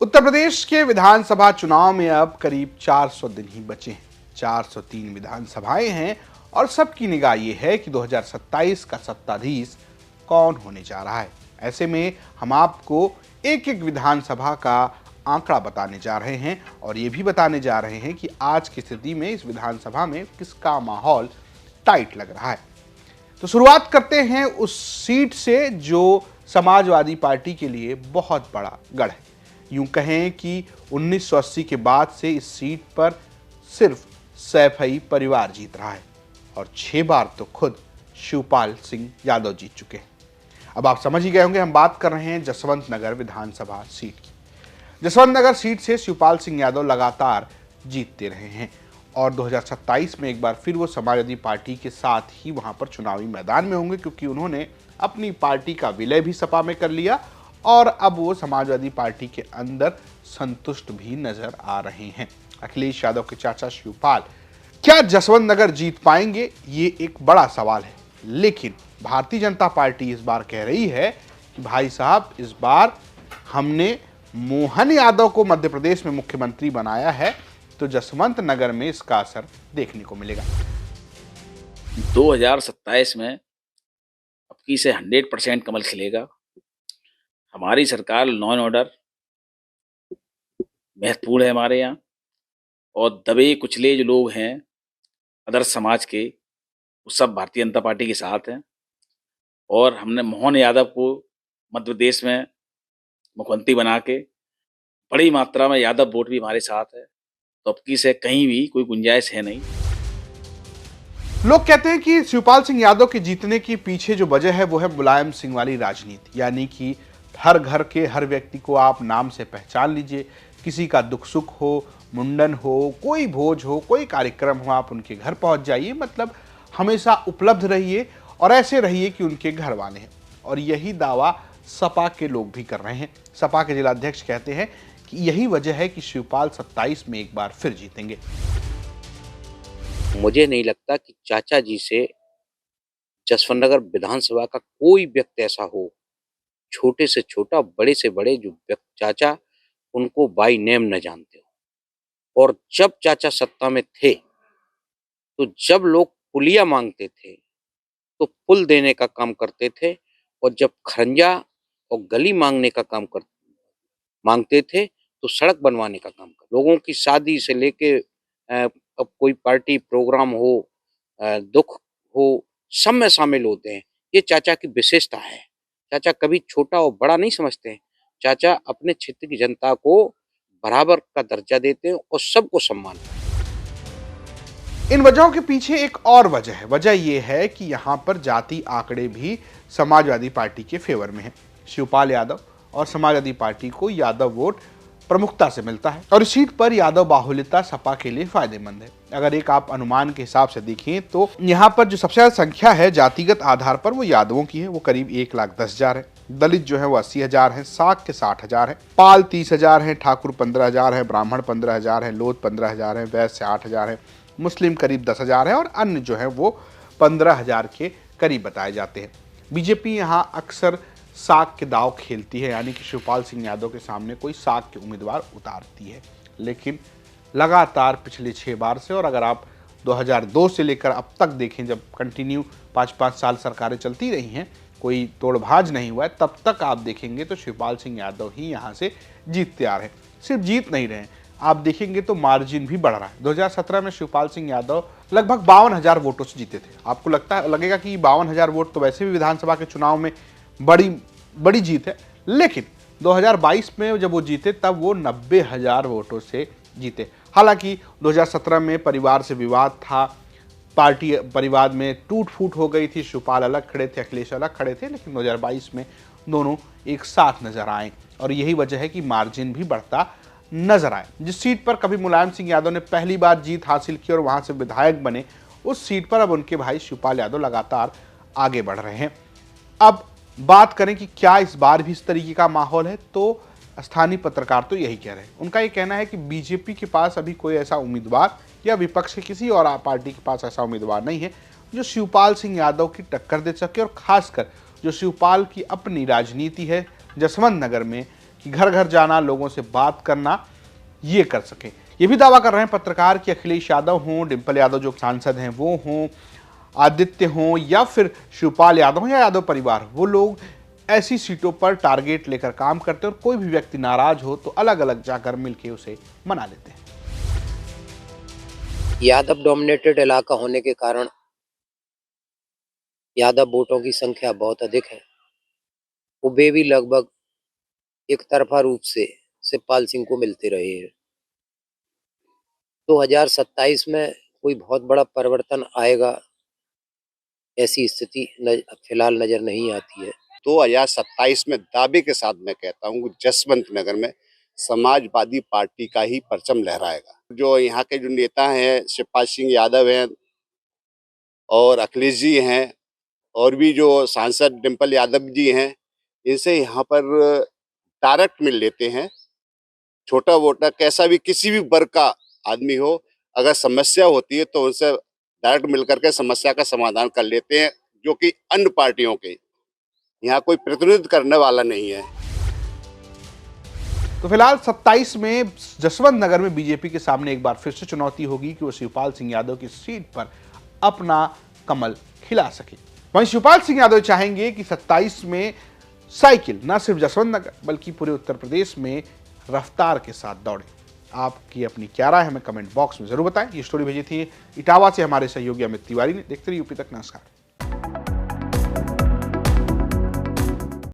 उत्तर प्रदेश के विधानसभा चुनाव में अब करीब 400 दिन ही बचे हैं। 403 विधानसभाएं हैं और सबकी निगाह ये है कि 2027 का सत्ताधीश कौन होने जा रहा है। ऐसे में हम आपको एक एक विधानसभा का आंकड़ा बताने जा रहे हैं और ये भी बताने जा रहे हैं कि आज की स्थिति में इस विधानसभा में किसका माहौल टाइट लग रहा है। तो शुरुआत करते हैं उस सीट से जो समाजवादी पार्टी के लिए बहुत बड़ा गढ़ है। यूं कहें कि 1980 के बाद से इस सीट पर सिर्फ सैफई परिवार जीत रहा है और 6 बार तो खुद शिवपाल सिंह यादव जीत चुके हैं। अब आप समझ ही गए होंगे, हम बात कर रहे हैं जसवंत नगर विधानसभा सीट की। जसवंत नगर सीट से शिवपाल सिंह यादव लगातार जीतते रहे हैं और 2027 में एक बार फिर वो समाजवादी पार्टी के साथ ही वहां पर चुनावी मैदान में होंगे, क्योंकि उन्होंने अपनी पार्टी का विलय भी सपा में कर लिया और अब वो समाजवादी पार्टी के अंदर संतुष्ट भी नजर आ रहे हैं। अखिलेश यादव के चाचा शिवपाल क्या जसवंत नगर जीत पाएंगे, ये एक बड़ा सवाल है। लेकिन भारतीय जनता पार्टी इस बार कह रही है कि भाई साहब, इस बार हमने मोहन यादव को मध्य प्रदेश में मुख्यमंत्री बनाया है, तो जसवंत नगर में इसका असर देखने को मिलेगा। 2027 में अब की से 100% कमल खिलेगा। हमारी सरकार लॉ एंड ऑर्डर महत्वपूर्ण है हमारे यहाँ, और दबे कुचले जो लोग हैं अदर समाज के, वो सब भारतीय जनता पार्टी के साथ हैं। और हमने मोहन यादव को मध्य प्रदेश में मुख्यमंत्री बना के बड़ी मात्रा में यादव वोट भी हमारे साथ है, तो अब की से कहीं भी कोई गुंजाइश है नहीं। लोग कहते हैं कि शिवपाल सिंह यादव के जीतने के पीछे जो वजह है वो है मुलायम सिंह वाली राजनीति, यानी कि हर घर के हर व्यक्ति को आप नाम से पहचान लीजिए। किसी का दुख सुख हो, मुंडन हो, कोई भोज हो, कोई कार्यक्रम हो, आप उनके घर पहुंच जाइए, मतलब हमेशा उपलब्ध रहिए और ऐसे रहिए कि उनके घर वाले हैं। और यही दावा सपा के लोग भी कर रहे हैं। सपा के जिलाध्यक्ष कहते हैं कि यही वजह है कि शिवपाल 27 में एक बार फिर जीतेंगे। मुझे नहीं लगता कि चाचा जी से जसवंत नगर विधानसभा का कोई व्यक्ति ऐसा हो, छोटे से छोटा, बड़े से बड़े, जो चाचा उनको बाय नेम न जानते हो। और जब चाचा सत्ता में थे तो जब लोग पुलिया मांगते थे तो पुल देने का काम करते थे, और जब खरंजा और गली मांगने का काम मांगते थे तो सड़क बनवाने का काम कर। लोगों की शादी से लेके अब कोई पार्टी प्रोग्राम हो, दुख हो, सब में शामिल होते हैं। ये चाचा की विशेषता है। चाचा कभी छोटा और बड़ा नहीं समझते हैं। चाचा अपने क्षेत्र की जनता को बराबर का दर्जा देते हैं और सबको सम्मान करते हैं। इन वजहों के पीछे एक और वजह है। वजह यह है कि यहां पर जाति आंकड़े भी समाजवादी पार्टी के फेवर में है। शिवपाल यादव और समाजवादी पार्टी को यादव वोट प्रमुखता से मिलता है और इस सीट पर यादव बाहुल्यता सपा के लिए फायदेमंद है। अगर एक आप अनुमान के हिसाब से देखें तो यहाँ पर जो सबसे ज्यादा संख्या है जातिगत आधार पर वो यादवों की है, वो करीब 1,10,000 है। दलित जो है वो 80,000 है, साग के 60,000 है, पाल 30,000 है, ठाकुर 15,000 है, ब्राह्मण 15,000 है, लोध 15,000 है, वैश्य 8,000 है, मुस्लिम करीब 10,000 है और अन्य जो है वो 15,000 के करीब बताए जाते हैं। बीजेपी यहाँ अक्सर साग के दाव खेलती है, यानी कि शिवपाल सिंह यादव के सामने कोई साग के उम्मीदवार उतारती है। लेकिन लगातार पिछले 6 बार से, और अगर आप 2002 से लेकर अब तक देखें, जब कंटिन्यू 5-5 साल सरकारें चलती रही हैं, कोई तोड़भाज नहीं हुआ है, तब तक आप देखेंगे तो शिवपाल सिंह यादव ही यहाँ से जीतते आ रहे हैं। सिर्फ जीत नहीं रहे हैं, आप देखेंगे तो मार्जिन भी बढ़ रहा है। 2017 में शिवपाल सिंह यादव लगभग 52,000 वोटों से जीते थे। आपको लगेगा कि 52,000 वोट तो वैसे भी विधानसभा के चुनाव में बड़ी जीत है, लेकिन 2022 में जब वो जीते तब वो 90,000 वोटों से जीते। हालांकि 2017 में परिवार से विवाद था, पार्टी परिवार में टूट फूट हो गई थी, शिवपाल अलग खड़े थे, अखिलेश अलग खड़े थे, लेकिन 2022 में दोनों एक साथ नजर आए और यही वजह है कि मार्जिन भी बढ़ता नजर आए। जिस सीट पर कभी मुलायम सिंह यादव ने पहली बार जीत हासिल की और वहां से विधायक बने, उस सीट पर अब उनके भाई शिवपाल यादव लगातार आगे बढ़ रहे हैं। अब बात करें कि क्या इस बार भी इस तरीके का माहौल है, तो स्थानीय पत्रकार तो यही कह रहे हैं। उनका ये कहना है कि बीजेपी के पास अभी कोई ऐसा उम्मीदवार या विपक्ष के किसी और पार्टी के पास ऐसा उम्मीदवार नहीं है जो शिवपाल सिंह यादव की टक्कर दे सके, और खासकर जो शिवपाल की अपनी राजनीति है जसवंत नगर में कि घर घर जाना, लोगों से बात करना ये कर सकें। ये भी दावा कर रहे हैं पत्रकार कि अखिलेश यादव हों, डिंपल यादव जो सांसद हैं वो हों, आदित्य हों या फिर शिवपाल यादव या यादव परिवार, वो लोग ऐसी सीटों पर टारगेट लेकर काम करते हैं और कोई भी व्यक्ति नाराज हो तो अलग अलग जाकर मिलकर उसे मना लेते हैं। यादव डोमिनेटेड इलाका होने के कारण यादव वोटों की संख्या बहुत अधिक है। वे भी लगभग एक तरफा रूप से शिवपाल सिंह को मिलते रहे हैं। 2027 में कोई बहुत बड़ा परिवर्तन आएगा ऐसी स्थिति फिलहाल नजर नहीं आती है। 2027 में दावे के साथ मैं कहता हूँ जसवंत नगर में समाजवादी पार्टी का ही परचम लहराएगा। जो यहाँ के जो नेता हैं, शिवपाल सिंह यादव हैं और अखिलेश जी हैं और भी जो सांसद डिंपल यादव जी हैं, इनसे यहाँ पर डायरेक्ट मिल लेते हैं। छोटा वोटर कैसा भी किसी भी वर्ग का आदमी हो, अगर समस्या होती है तो उनसे डायरेक्ट मिलकर के समस्या का समाधान कर लेते हैं, जो कि अन्य पार्टियों के यहाँ कोई प्रतिनिधित्व करने वाला नहीं है। तो फिलहाल 27 में जसवंत नगर में बीजेपी के सामने एक बार फिर से चुनौती होगी कि वो शिवपाल सिंह यादव की सीट पर अपना कमल खिला सके। वहीं शिवपाल सिंह यादव चाहेंगे कि 27 में साइकिल न सिर्फ जसवंत नगर बल्कि पूरे उत्तर प्रदेश में रफ्तार के साथ दौड़े। आपकी अपनी क्या राय हमें कमेंट बॉक्स में जरूर बताएं। ये स्टोरी भेजी थी इटावा से हमारे सहयोगी अमित तिवारी ने। देखते रहिए यूपी तक। नमस्कार।